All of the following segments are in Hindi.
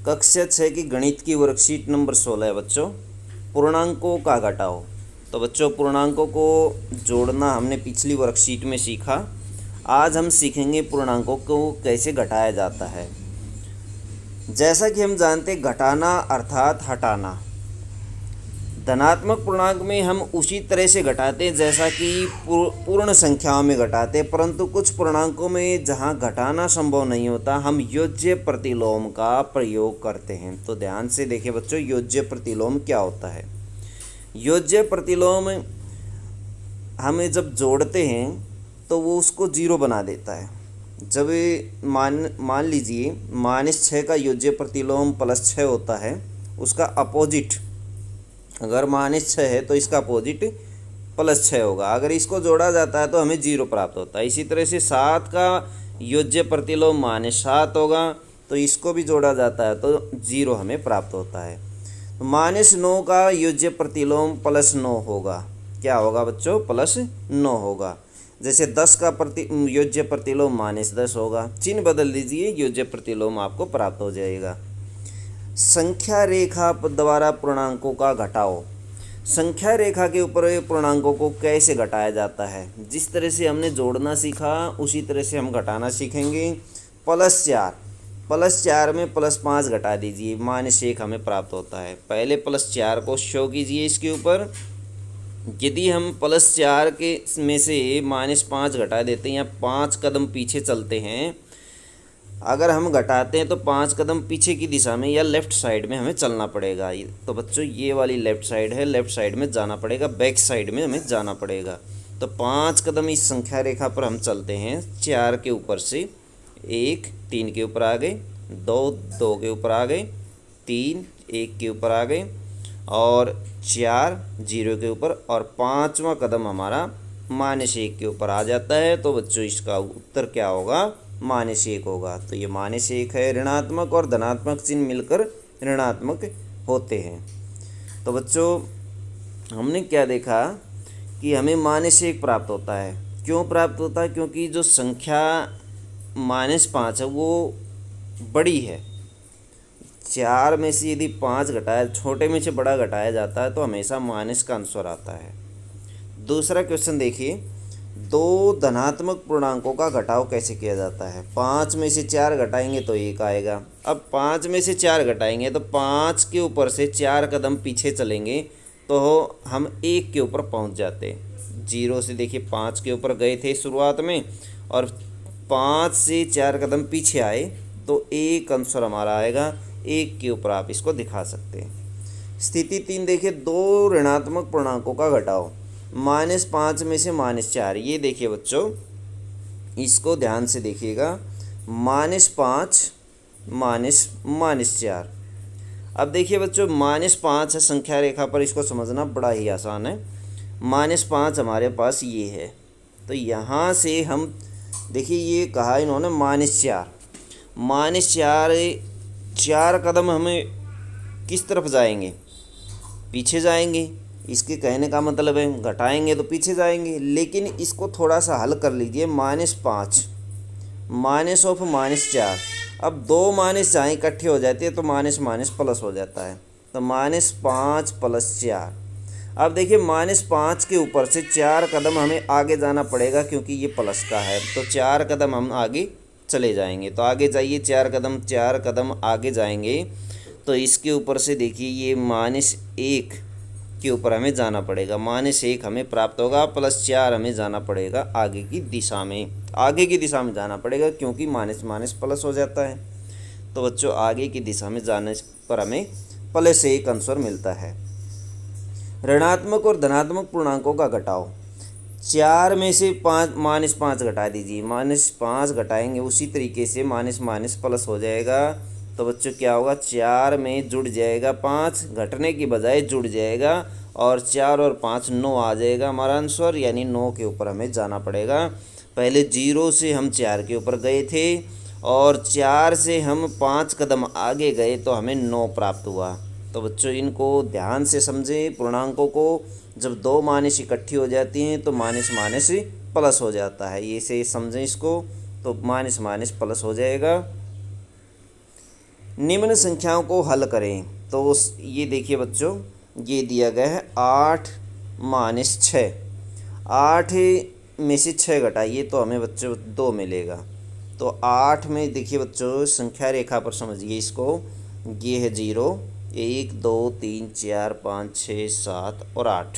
कक्षा 6 की गणित की वर्कशीट नंबर 16 है बच्चों, पूर्णांकों का घटाओ। तो बच्चों पूर्णांकों को जोड़ना हमने पिछली वर्कशीट में सीखा। आज हम सीखेंगे पूर्णांकों को कैसे घटाया जाता है। जैसा कि हम जानते हैं, घटाना अर्थात हटाना। धनात्मक पूर्णांक में हम उसी तरह से घटाते हैं जैसा कि पूर्ण संख्याओं में घटाते हैं, परंतु कुछ पूर्णांकों में जहां घटाना संभव नहीं होता, हम योज्य प्रतिलोम का प्रयोग करते हैं। तो ध्यान से देखिए बच्चों, योज्य प्रतिलोम क्या होता है। योज्य प्रतिलोम हमें जब जोड़ते हैं तो वो उसको जीरो बना देता है। जब मान लीजिए -6 का योज्य प्रतिलोम +6 होता है, उसका अपोजिट अगर -6 है तो इसका अपोजिट +6 होगा। अगर इसको जोड़ा जाता है तो हमें 0 प्राप्त होता है। इसी तरह से 7 का योज्य प्रतिलोम -7 होगा, तो इसको भी जोड़ा जाता है तो 0 हमें प्राप्त होता है। तो -9 का योज्य प्रतिलोम +9 होगा। क्या होगा बच्चों? +9 होगा। जैसे 10 का योज्य प्रतिलोम -10 होगा। चिन्ह बदल दीजिए, योज्य प्रतिलोम आपको प्राप्त हो जाएगा। संख्या रेखा द्वारा पूर्णांकों का घटाओ। संख्या रेखा के ऊपर पूर्णांकों को कैसे घटाया जाता है। जिस तरह से हमने जोड़ना सीखा उसी तरह से हम घटाना सीखेंगे। +4 में +5 घटा दीजिए, -1 हमें प्राप्त होता है। पहले +4 को शो कीजिए इसके ऊपर। यदि हम +4 के में से -5 घटा देते हैं या 5 कदम पीछे चलते हैं, अगर हम घटाते हैं तो 5 कदम पीछे की दिशा में या लेफ़्ट साइड में हमें चलना पड़ेगा। तो बच्चों ये वाली लेफ़्ट साइड है, लेफ़्ट साइड में जाना पड़ेगा, बैक साइड में हमें जाना पड़ेगा। तो 5 कदम इस संख्या रेखा पर हम चलते हैं। 4 के ऊपर से 1 3 के ऊपर आ गए, 2 के ऊपर आ गए, 3 1 के ऊपर आ गए और 4 0 के ऊपर, और 5वां कदम हमारा -1 के ऊपर आ जाता है। तो बच्चों इसका उत्तर क्या होगा? -1 होगा। तो ये -1 है। ऋणात्मक और धनात्मक चिन्ह मिलकर ऋणात्मक होते हैं। तो बच्चों हमने क्या देखा कि हमें -1 प्राप्त होता है। क्यों प्राप्त होता है? क्योंकि जो संख्या -5 है वो बड़ी है। 4 में से यदि 5 घटाया, छोटे में से बड़ा घटाया जाता है तो हमेशा माइनस का आंसर आता है। दूसरा क्वेश्चन देखिए, 2 धनात्मक पूर्णांकों का घटाव कैसे किया जाता है। 5 में से 4 घटाएंगे तो 1 आएगा। अब 5 में से 4 घटाएंगे तो 5 के ऊपर से 4 कदम पीछे चलेंगे तो हम 1 के ऊपर पहुंच जाते। 0 से देखिए 5 के ऊपर गए थे शुरुआत में, और 5 से 4 कदम पीछे आए तो 1 आंसर हमारा आएगा। 1 के ऊपर आप इसको दिखा सकते हैं। स्थिति 3 देखिए, 2 ऋणात्मक पूर्णांकों का घटाव। -5 में से -4, ये देखिए बच्चों, इसको ध्यान से देखिएगा। -5 -4। अब देखिए बच्चों, -5 है संख्या रेखा पर, इसको समझना बड़ा ही आसान है। -5 हमारे पास ये है, तो यहाँ से हम देखिए, ये कहा इन्होंने -4। -4 कदम हमें किस तरफ जाएंगे? पीछे जाएंगे। इसके कहने का मतलब है घटाएंगे तो पीछे जाएंगे। लेकिन इसको थोड़ा सा हल कर लीजिए। -5 -4। अब 2 माइनस जहाँ इकट्ठे हो जाते हैं तो माइनस माइनस प्लस हो जाता है। तो -5 + 4। अब देखिए -5 के ऊपर से 4 कदम हमें आगे जाना पड़ेगा क्योंकि ये प्लस का है। तो 4 कदम हम आगे चले जाएंगे। तो आगे जाइए, 4 कदम आगे जाएंगे तो इसके ऊपर से देखिए ये -1 के ऊपर हमें जाना पड़ेगा। -1 हमें प्राप्त होगा, +4 हमें जाना पड़ेगा आगे की दिशा में। आगे की दिशा में जाना पड़ेगा क्योंकि माइनस माइनस प्लस हो जाता है। तो बच्चों आगे की दिशा में जाने पर हमें +1 आंसर मिलता है। ऋणात्मक और धनात्मक पूर्णांकों का घटाव। 4 में से -5 घटा दीजिए। -5 घटाएंगे उसी तरीके से माइनस माइनस प्लस हो जाएगा। तो बच्चों क्या होगा? 4 में जुड़ जाएगा 5, घटने की बजाय जुड़ जाएगा, और 4 और 5 9 आ जाएगा हमारा आंसर। यानी 9 के ऊपर हमें जाना पड़ेगा। पहले 0 से हम 4 के ऊपर गए थे और 4 से हम 5 कदम आगे गए तो हमें 9 प्राप्त हुआ। तो बच्चों इनको ध्यान से समझें। पूर्णांकों को जब 2 माइनस इकट्ठी हो जाती हैं तो माइनस माइनस प्लस हो जाता है। ये से समझें इसको। तो माइनस माइनस प्लस हो जाएगा। निम्न संख्याओं को हल करें। तो ये देखिए बच्चों, ये दिया गया है 8 माइनस 6। 8 में से 6 घटाइए तो हमें बच्चों 2 मिलेगा। तो 8 में देखिए बच्चों, संख्या रेखा पर समझिए इसको, ये है 0, 1 2 3 4 5 6 7 और 8।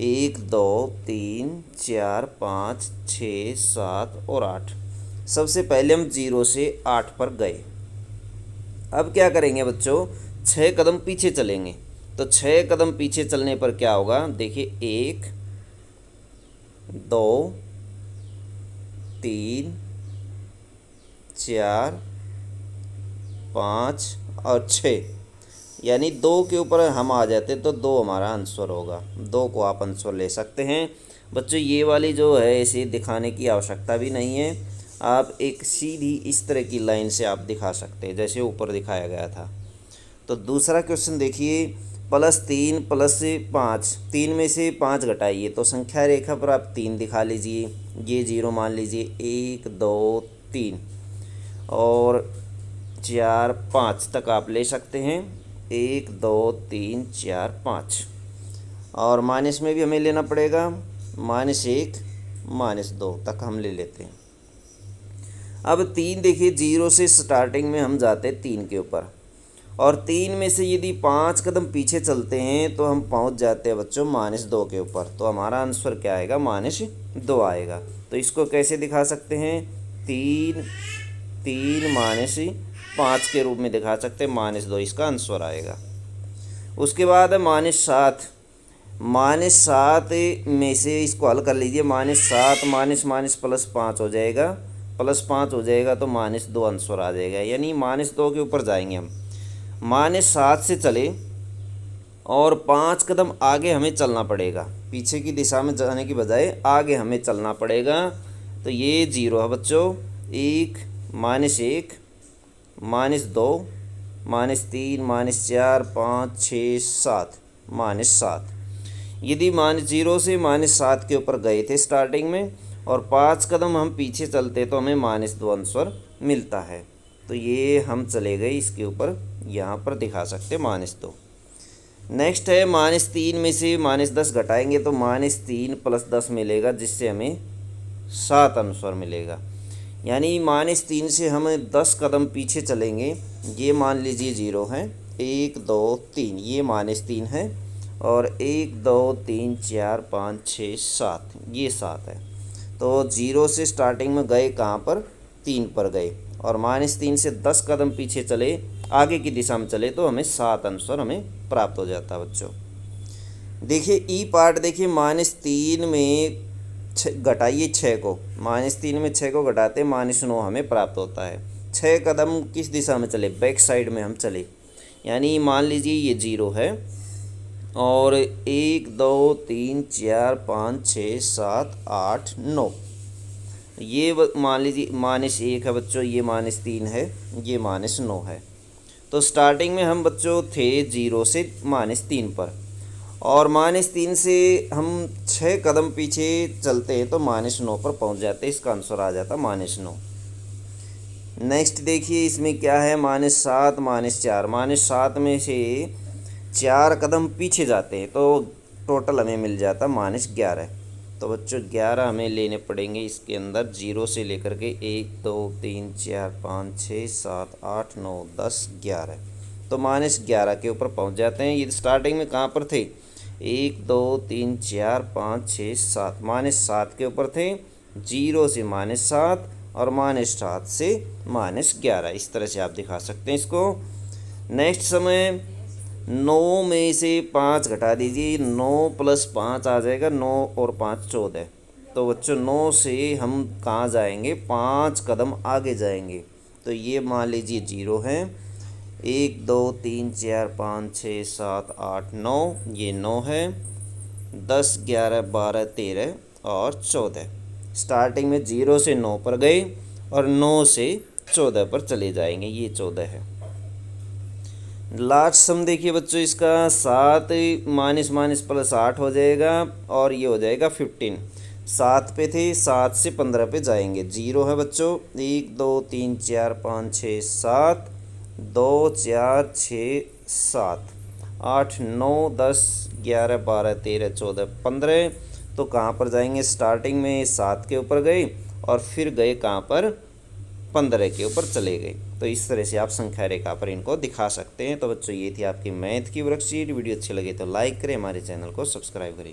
1 2 3 4 5 6 7 और 8। सबसे पहले हम 0 से 8 पर गए। अब क्या करेंगे बच्चों, 6 कदम पीछे चलेंगे। तो 6 कदम पीछे चलने पर क्या होगा, देखिए 1 2 3 4 5 और 6, यानी 2 के ऊपर हम आ जाते तो 2 हमारा आंसर होगा। 2 को आप आंसर ले सकते हैं। बच्चों ये वाली जो है इसे दिखाने की आवश्यकता भी नहीं है, आप एक सीधी इस तरह की लाइन से आप दिखा सकते हैं जैसे ऊपर दिखाया गया था। तो दूसरा क्वेश्चन देखिए, +3 प्लस 5, 3 में से 5 घटाइए। तो संख्या रेखा पर आप 3 दिखा लीजिए, ये 0 मान लीजिए, 1 2 3 और 4 5 तक आप ले सकते हैं। 1 2 3 4 5 और माइनस में भी हमें लेना पड़ेगा, -1 -2 तक हम ले लेते हैं। अब 3 देखिए, 0 से स्टार्टिंग में हम जाते हैं 3 के ऊपर, और 3 में से यदि 5 कदम पीछे चलते हैं तो हम पहुंच जाते हैं बच्चों -2 के ऊपर। तो हमारा आंसर क्या आएगा, -2 आएगा। तो इसको कैसे दिखा सकते हैं, 3 -5 के रूप में दिखा सकते हैं, -2 इसका आंसर आएगा। उसके बाद है -7। -7 में से इसको हल कर लीजिए, -7 माइनस +5 हो जाएगा, +5 हो जाएगा तो -2 आंसर आ जाएगा, यानी -2 के ऊपर जाएंगे हम। -7 से चले और 5 कदम आगे हमें चलना पड़ेगा, पीछे की दिशा में जाने की बजाय आगे हमें चलना पड़ेगा। तो ये 0 है बच्चों, 1 -1 -2 -3 -4 5 6 7 -7। यदि -0 से -7 के ऊपर गए थे स्टार्टिंग में और 5 कदम हम पीछे चलते तो हमें -2 आंसर मिलता है। तो ये हम चले गए इसके ऊपर, यहाँ पर दिखा सकते -2। नेक्स्ट है -3 में से -10 घटाएंगे तो -3 + 10 मिलेगा, जिससे हमें 7 आंसर मिलेगा। यानी -3 से हम 10 कदम पीछे चलेंगे, ये मान लीजिए 0 है, 1 2 3 ये -3 है, और 1 2 3 4 5 6 7 ये 7 है। तो 0 से स्टार्टिंग में गए कहाँ पर, 3 पर गए, और -3 से 10 कदम पीछे चले, आगे की दिशा में चले तो हमें 7 आंसर हमें प्राप्त हो जाता है बच्चों। देखिए ई पार्ट देखिए, -3 में घटाइए 6 को, -3 में 6 को घटाते -9 हमें प्राप्त होता है। 6 कदम किस दिशा में चले, बैक साइड में हम चले, यानी मान लीजिए ये 0 है, और 1 2 3 4 5 6 7 8 9 ये मान लीजिए -1 है बच्चों, ये -3 है, ये -9 है। तो स्टार्टिंग में हम बच्चों थे 0 से -3 पर, और -3 से हम 6 कदम पीछे चलते हैं तो -9 पर पहुंच जाते हैं, इसका आंसर आ जाता -9। नेक्स्ट देखिए इसमें क्या है, -7 -4, -7 में से 4 कदम पीछे जाते हैं तो टोटल हमें मिल जाता -11। तो बच्चों 11 हमें लेने पड़ेंगे इसके अंदर, 0 से लेकर के 1 2 3 4 5 6 7 8 9 10 11। तो -11 के ऊपर पहुंच जाते हैं। ये स्टार्टिंग में कहाँ पर थे, 1 2 3 4 5 6 7 -7 के ऊपर थे, 0 से -7 और -7 से -11, इस तरह से आप दिखा सकते हैं इसको। नेक्स्ट समय 9 में से 5 घटा दीजिए, 9 + 5 आ जाएगा, 9 और 5 14। तो बच्चों 9 से हम कहाँ जाएंगे, 5 कदम आगे जाएंगे, तो ये मान लीजिए 0 है, 1 2 3 4 5 6 7 8 9 ये 9 है, 10 11 12 13 और 14। स्टार्टिंग में 0 से 9 पर गए और 9 से 14 पर चले जाएंगे, ये 14 है। लास्ट सम देखिए बच्चों इसका, 7 -+8 हो जाएगा, और ये हो जाएगा 15। 7 पे थे, 7 से 15 पे जाएंगे, 0 है बच्चों, 1 2 3 4 5 6 7, 2 4 6 7 8 9 10 11 12 13 14 15। तो कहाँ पर जाएंगे, स्टार्टिंग में 7 के ऊपर गए और फिर गए कहाँ पर, 15 के ऊपर चले गए। तो इस तरह से आप संख्या रेखा पर इनको दिखा सकते हैं। तो बच्चों ये थी आपकी मैथ की वर्कशीट। वीडियो अच्छी लगे तो लाइक करें, हमारे चैनल को सब्सक्राइब करें।